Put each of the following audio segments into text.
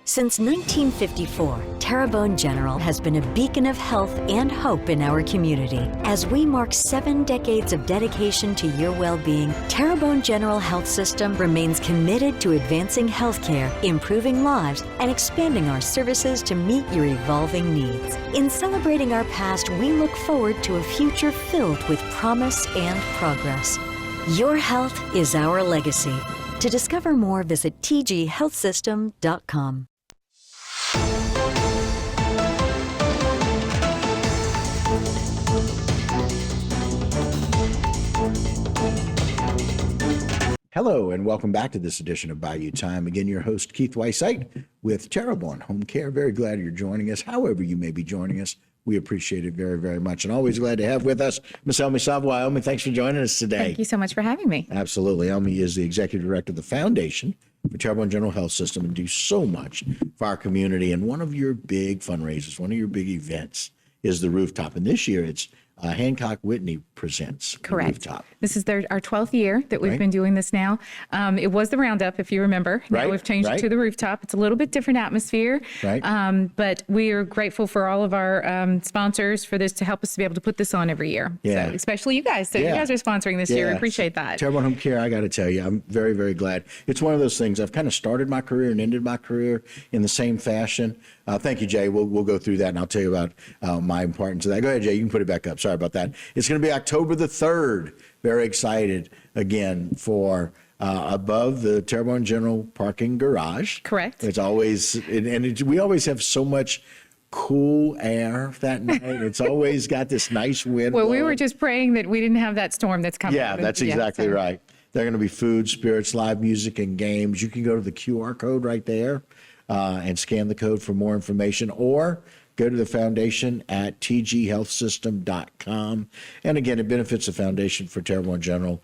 Since 1954, Terrebonne General has been a beacon of health and hope in our community. As we mark 7 decades of dedication to your well-being, Terrebonne General Health System remains committed to advancing healthcare, improving lives, and expanding our services to meet your evolving needs. In celebrating our past, we look forward to a future filled with promise and progress. Your health is our legacy. To discover more, visit tghealthsystem.com. Hello, and welcome back to this edition of Bayou Time. Again, your host, Keith Weissite, with Terrebonne Home Care. Very glad you're joining us. However you may be joining us, we appreciate it very, very much. And always glad to have with us Ms. Elmi Savoy. Elmi, thanks for joining us today. Thank you so much for having me. Absolutely. Elmi is the Executive Director of the Foundation for Terrebonne General Health System and do so much for our community. And one of your big fundraisers, one of your big events is the rooftop. And this year it's Hancock Whitney Presents. Correct. Rooftop. This is our 12th year that we've been doing this now. It was the Roundup, if you remember. Now we've changed it to the rooftop. It's a little bit different atmosphere. But we are grateful for all of our sponsors for this to help us to be able to put this on every year. Yeah. So, especially you guys. So you guys are sponsoring this year. We appreciate that. Terrebonne Home Care, I got to tell you, I'm very, very glad. It's one of those things. I've kind of started my career and ended my career in the same fashion. Thank you, Jay. We'll go through that, and I'll tell you about my importance of that. Go ahead, Jay. You can put it back up. Sorry about that. It's going to be October the 3rd. Very excited again for above the Terrebonne General parking garage. Correct. It's always, we always have so much cool air that night. It's always got this nice wind. Well, we were just praying that we didn't have that storm that's coming. Yeah, that's exactly right. There are going to be food, spirits, live music, and games. You can go to the QR code right there and scan the code for more information, or go to the foundation at tghealthsystem.com. And again, it benefits the Foundation for Terrebonne General,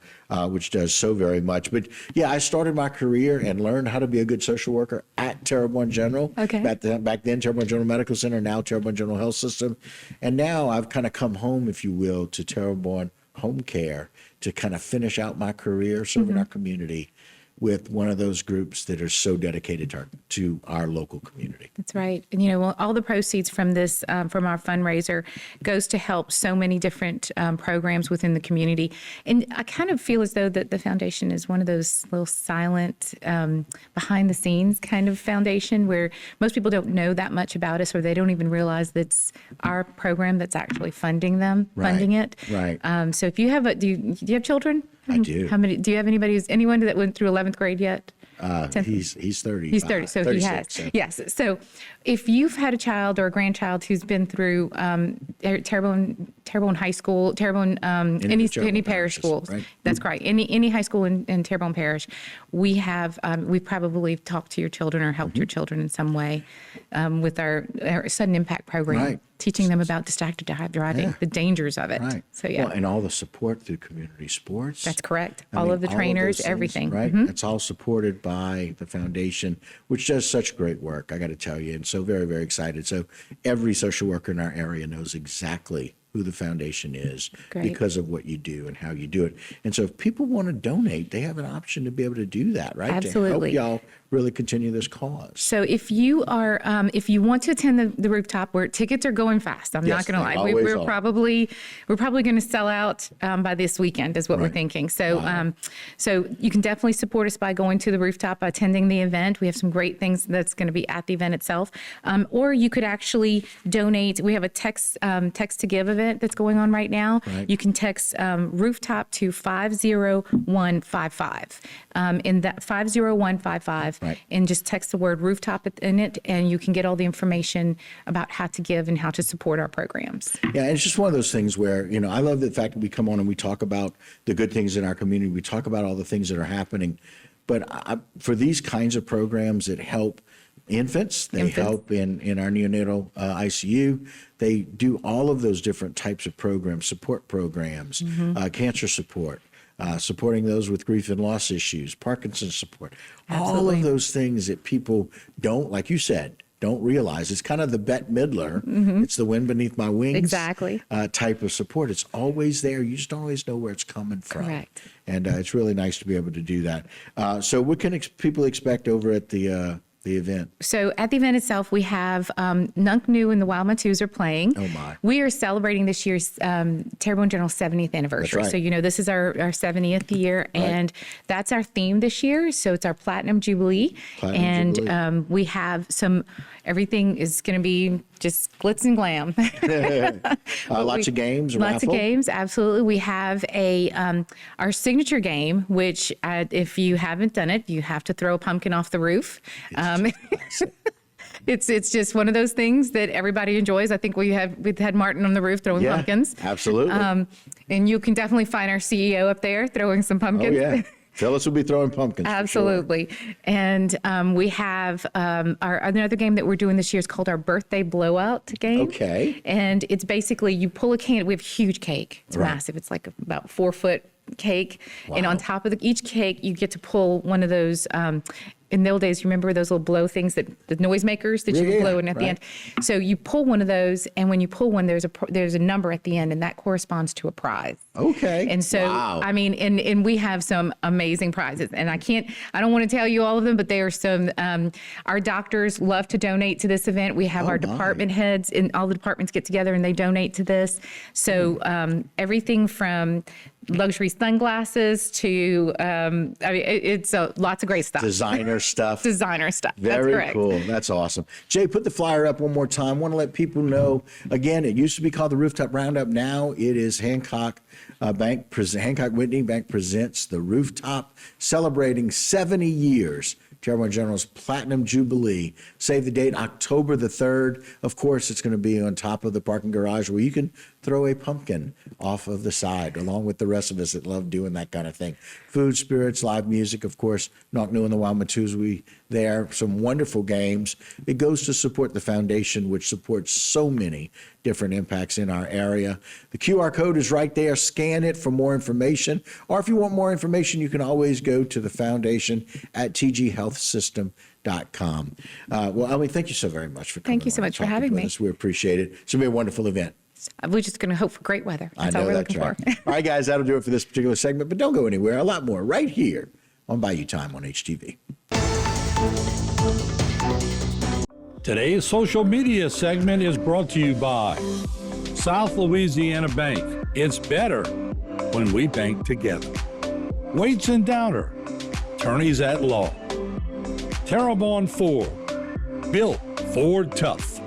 which does so very much. But yeah, I started my career and learned how to be a good social worker at Terrebonne General. Okay. Back then, Terrebonne General Medical Center, now Terrebonne General Health System. And now I've kind of come home, if you will, to Terrebonne Home Care to kind of finish out my career serving our community with one of those groups that are so dedicated to our local community. That's right. And, all the proceeds from this, from our fundraiser, goes to help so many different programs within the community. And I kind of feel as though that the foundation is one of those little silent, behind the scenes kind of foundation where most people don't know that much about us, or they don't even realize that's our program that's actually funding it. Right. So if you have do you have children? I do. How many? Do you have anyone that went through 11th grade yet? He's 30. He's 30, so he has. So. Yes. So if you've had a child or a grandchild who's been through Terrebonne High School, Terrebonne, any parish schools, right? That's correct. Any high school in Terrebonne Parish, we probably talked to your children or helped your children in some way with our sudden impact program. Right. Teaching them about distracted driving, the dangers of it. Right. So, yeah. Well, and all the support through community sports. That's correct. All of the trainers, everything. Right. It's all supported by the foundation, which does such great work, I got to tell you. And so very, very excited. So every social worker in our area knows exactly who the foundation is because of what you do and how you do it. And so if people want to donate, they have an option to be able to do that, right? Absolutely. To help y'all really continue this cause. So if you are, if you want to attend the rooftop, where tickets are going fast, I'm not going to lie. We're probably going to sell out by this weekend, is what we're thinking. So, so you can definitely support us by going to the rooftop, attending the event. We have some great things that's going to be at the event itself. Or you could actually donate. We have a text to give event that's going on right now. You can text rooftop to 50155. In that 50155. And just text the word rooftop in it, and you can get all the information about how to give and how to support our programs. Yeah, and it's just one of those things where, I love the fact that we come on and we talk about the good things in our community. We talk about all the things that are happening. But for these kinds of programs that help infants, they help in our neonatal ICU. They do all of those different types of programs, support programs, cancer support. Supporting those with grief and loss issues, Parkinson's support, all of those things that people don't, like you said, don't realize. It's kind of the Bette Midler, it's the wind beneath my wings type of support. It's always there. You just don't always know where it's coming from. Correct. And it's really nice to be able to do that. So what can people expect over at the the event? So at the event itself, we have Nunk New and the Wild Matus are playing. Oh, my. We are celebrating this year's Terrebonne General's 70th anniversary. That's right. So, this is our 70th year, and that's our theme this year. So it's our Platinum Jubilee. We have everything is going to be just glitz and glam. Lots of games, Lots of games, absolutely. We have our signature game, which if you haven't done it, you have to throw a pumpkin off the roof. It's just one of those things that everybody enjoys. I think we've had Martin on the roof throwing pumpkins. Absolutely. And you can definitely find our CEO up there throwing some pumpkins. Oh, yeah. Phyllis will be throwing pumpkins. Absolutely. Sure. And we have another game that we're doing this year is called our Birthday Blowout game. Okay. And it's basically you pull a can. We have a huge cake. It's massive. It's like about 4-foot cake. Wow. And on top of each cake, you get to pull one of those. In the old days, you remember those little blow things, the noisemakers that you would blow in at the end? So you pull one of those, and when you pull one, there's a number at the end, and that corresponds to a prize. Okay. And so, I mean, and we have some amazing prizes, and I don't want to tell you all of them, but there are some, our doctors love to donate to this event. We have our department heads, and all the departments get together and they donate to this. So everything from luxury sunglasses to, it's lots of great stuff. Designer stuff. Very Very cool. That's awesome. Jay, put the flyer up one more time. Want to let people know, again, it used to be called the Rooftop Roundup. Now it is Hancock Whitney Bank presents the Rooftop, celebrating 70 years. Terrebonne General's Platinum Jubilee. Save the date, October the 3rd. Of course, it's going to be on top of the parking garage where you can throw a pumpkin off of the side, along with the rest of us that love doing that kind of thing. Food, spirits, live music, of course, Nunk New and the Wild Matus, there. Some wonderful games. It goes to support the foundation, which supports so many different impacts in our area. The QR code is right there. Scan it for more information. Or if you want more information, you can always go to the foundation at tghealthsystem.com. Well, Elmy, thank you so very much for coming. Thank you so much for having me. We appreciate it. It's going to be a wonderful event. We're just going to hope for great weather. That's all we're looking for. All right, guys, that'll do it for this particular segment, but don't go anywhere. A lot more right here on Bayou Time on HTV. Today's social media segment is brought to you by South Louisiana Bank. It's better when we bank together. Waits and Downer, attorneys at law. Terrebonne Ford, built Ford tough.